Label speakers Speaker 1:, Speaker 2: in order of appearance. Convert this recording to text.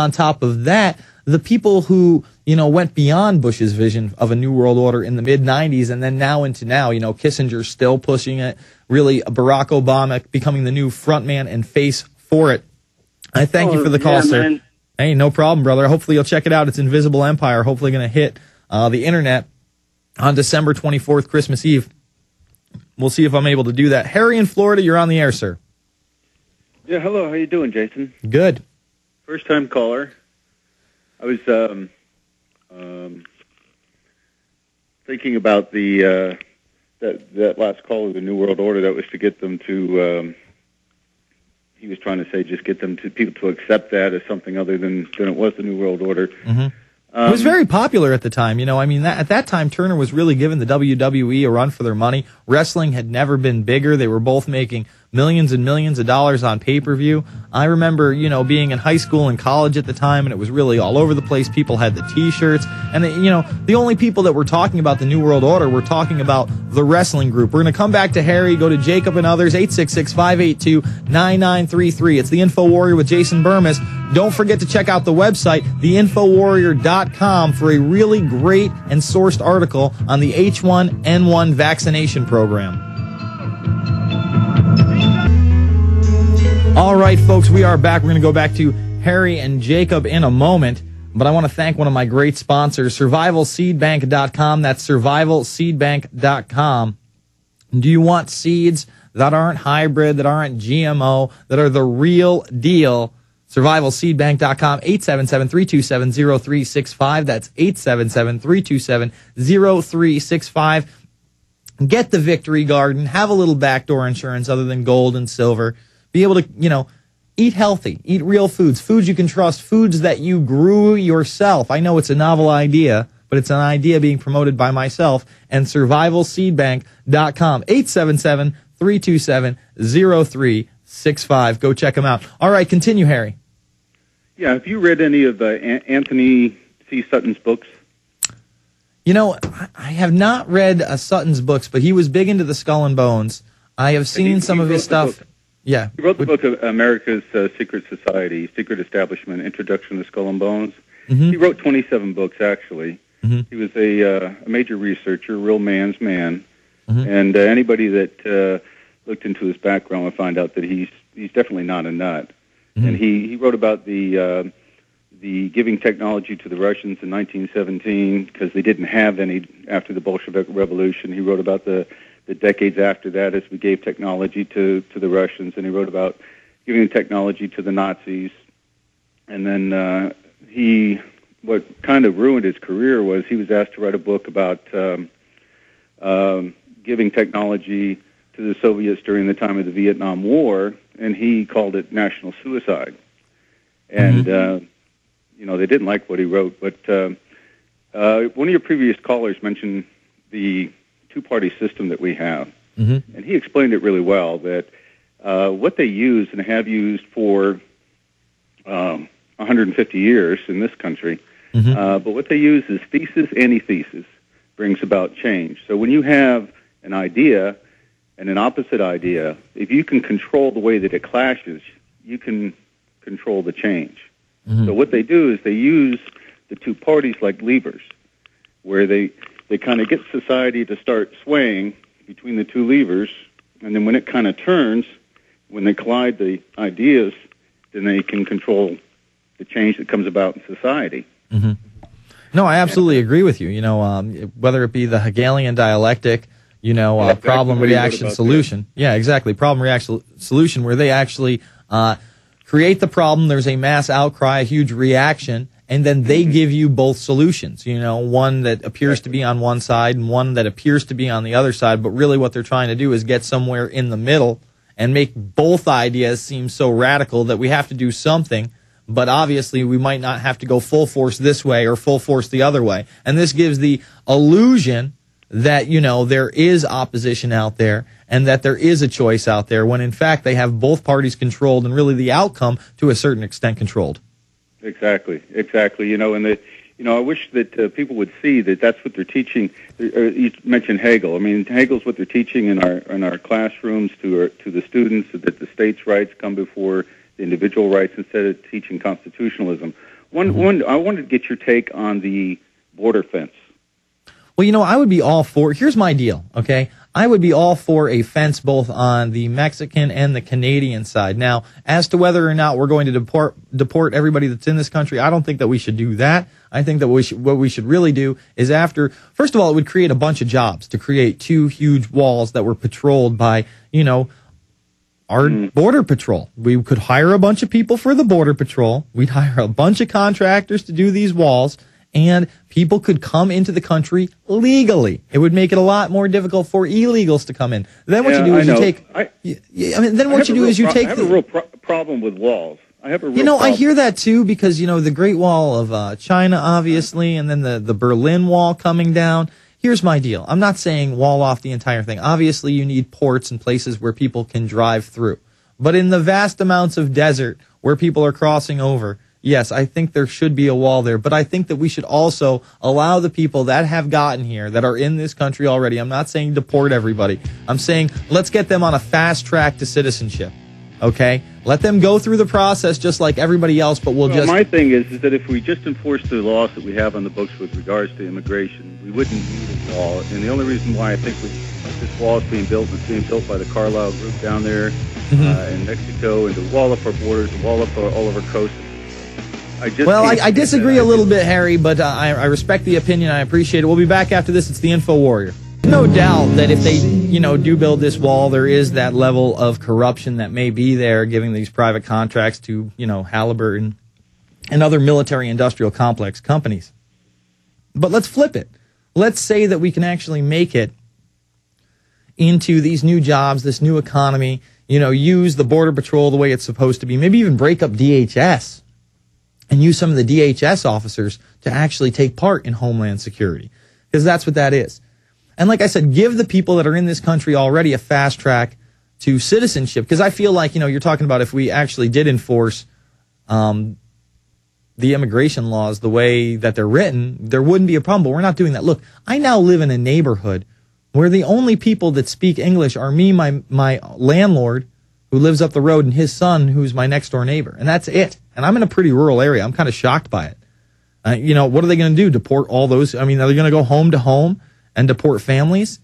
Speaker 1: On top of that, the people who, went beyond Bush's vision of a new world order in the mid-90s and then now into now, Kissinger's still pushing it, really Barack Obama becoming the new frontman and face for it. I thank you for the call, sir. Man. Hey, no problem, brother. Hopefully you'll check it out. It's Invisible Empire, hopefully going to hit the internet on December 24th, Christmas Eve. We'll see if I'm able to do that. Harry in Florida, you're on the air, sir.
Speaker 2: Yeah, hello. How you doing, Jason?
Speaker 1: Good.
Speaker 2: First-time caller. I was thinking about the that last call of the New World Order. That was to get them to. He was trying to say just get them to people to accept that as something other than it was the New World Order.
Speaker 1: Mm-hmm. It was very popular at the time. At that time, Turner was really giving the WWE a run for their money. Wrestling had never been bigger. They were both making millions and millions of dollars on pay-per-view. I remember, being in high school and college at the time, and it was really all over the place. People had the T-shirts, and the only people that were talking about the New World Order were talking about the wrestling group. We're going to come back to Harry, go to Jacob and others, 866-582-9933. It's the Infowarrior with Jason Bermas. Don't forget to check out the website, theinfowarrior.com, for a really great and sourced article on the H1N1 vaccination program. All right, folks, we are back. We're going to go back to Harry and Jacob in a moment, but I want to thank one of my great sponsors, survivalseedbank.com. That's survivalseedbank.com. Do you want seeds that aren't hybrid, that aren't GMO, that are the real deal? Survivalseedbank.com, 877-327-0365. That's 877-327-0365. Get the Victory Garden. Have a little backdoor insurance other than gold and silver. Be able to, eat healthy, eat real foods, foods you can trust, foods that you grew yourself. I know it's a novel idea, but it's an idea being promoted by myself and survivalseedbank.com, 877-327-0365. Go check them out. All right, continue, Harry.
Speaker 2: Yeah, have you read any of Anthony C. Sutton's books?
Speaker 1: I have not read Sutton's books, but he was big into the Skull and Bones. I have seen some of his stuff. Yeah.
Speaker 2: He wrote the book of America's Secret Society, Secret Establishment, Introduction to Skull and Bones. Mm-hmm. He wrote 27 books, actually. Mm-hmm. He was a major researcher, real man's man. Mm-hmm. And anybody that looked into his background would find out that he's definitely not a nut. Mm-hmm. And he wrote about the giving technology to the Russians in 1917 because they didn't have any after the Bolshevik Revolution. He wrote about the decades after that as we gave technology to the Russians, and he wrote about giving technology to the Nazis. And then what kind of ruined his career was he was asked to write a book about giving technology to the Soviets during the time of the Vietnam War, and he called it national suicide. And, they didn't like what he wrote, but one of your previous callers mentioned the two-party system that we have. Mm-hmm. And he explained it really well, that what they use and have used for 150 years in this country, but what they use is thesis, antithesis, brings about change. So when you have an idea and an opposite idea, if you can control the way that it clashes, you can control the change. Mm-hmm. So what they do is they use the two parties like levers, where they kind of get society to start swaying between the two levers, and then when it kind of turns, when they collide the ideas, then they can control the change that comes about in society. Mm-hmm.
Speaker 1: No, I absolutely agree with you. Whether it be the Hegelian dialectic, problem, reaction, solution. That. Yeah, exactly. Problem, reaction, solution, where they actually create the problem, there's a mass outcry, a huge reaction, and then they give you both solutions, one that appears to be on one side and one that appears to be on the other side, but really what they're trying to do is get somewhere in the middle and make both ideas seem so radical that we have to do something, but obviously we might not have to go full force this way or full force the other way. And this gives the illusion that, there is opposition out there and that there is a choice out there when in fact they have both parties controlled and really the outcome to a certain extent controlled. Exactly.
Speaker 2: I wish that people would see that that's what they're teaching. You mentioned Hegel. I mean, Hegel's what they're teaching in our classrooms to the students, that the states' rights come before the individual rights instead of teaching constitutionalism. I wanted to get your take on the border fence.
Speaker 1: Well, I would be all for, here's my deal, okay? I would be all for a fence both on the Mexican and the Canadian side. Now, as to whether or not we're going to deport everybody that's in this country, I don't think that we should do that. I think that what we should really do is first of all, it would create a bunch of jobs to create 2 huge walls that were patrolled by, our border patrol. We could hire a bunch of people for the border patrol. We'd hire a bunch of contractors to do these walls. And people could come into the country legally. It would make it a lot more difficult for illegals to come in. Then what you do is you take.
Speaker 2: I have a real problem with walls. I have a real problem.
Speaker 1: I hear that too because the Great Wall of China, obviously, and then the Berlin Wall coming down. Here's my deal. I'm not saying wall off the entire thing. Obviously, you need ports and places where people can drive through. But in the vast amounts of desert where people are crossing over, yes, I think there should be a wall there, but I think that we should also allow the people that have gotten here, that are in this country already. I'm not saying deport everybody. I'm saying let's get them on a fast track to citizenship, okay? Let them go through the process just like everybody else, but
Speaker 2: my thing is that if we just enforce the laws that we have on the books with regards to immigration, we wouldn't need a wall. And the only reason why I think this wall is being built by the Carlisle group down there in Mexico, and to wall up our borders, to wall up all of our coasts.
Speaker 1: I disagree a little bit, Harry, but I respect the opinion. I appreciate it. We'll be back after this. It's the Infowarrior. No doubt that if they, do build this wall, there is that level of corruption that may be there, giving these private contracts to, Halliburton and other military-industrial complex companies. But let's flip it. Let's say that we can actually make it into these new jobs, this new economy, use the Border Patrol the way it's supposed to be, maybe even break up DHS. And use some of the DHS officers to actually take part in Homeland Security. Because that's what that is. And like I said, give the people that are in this country already a fast track to citizenship. Because I feel like, you're talking about if we actually did enforce the immigration laws the way that they're written, there wouldn't be a problem. But we're not doing that. Look, I now live in a neighborhood where the only people that speak English are me, my landlord, who lives up the road, and his son, who's my next-door neighbor. And that's it. And I'm in a pretty rural area. I'm kind of shocked by it. What are they going to do? Deport all those? I mean, are they going to go home to home and deport families?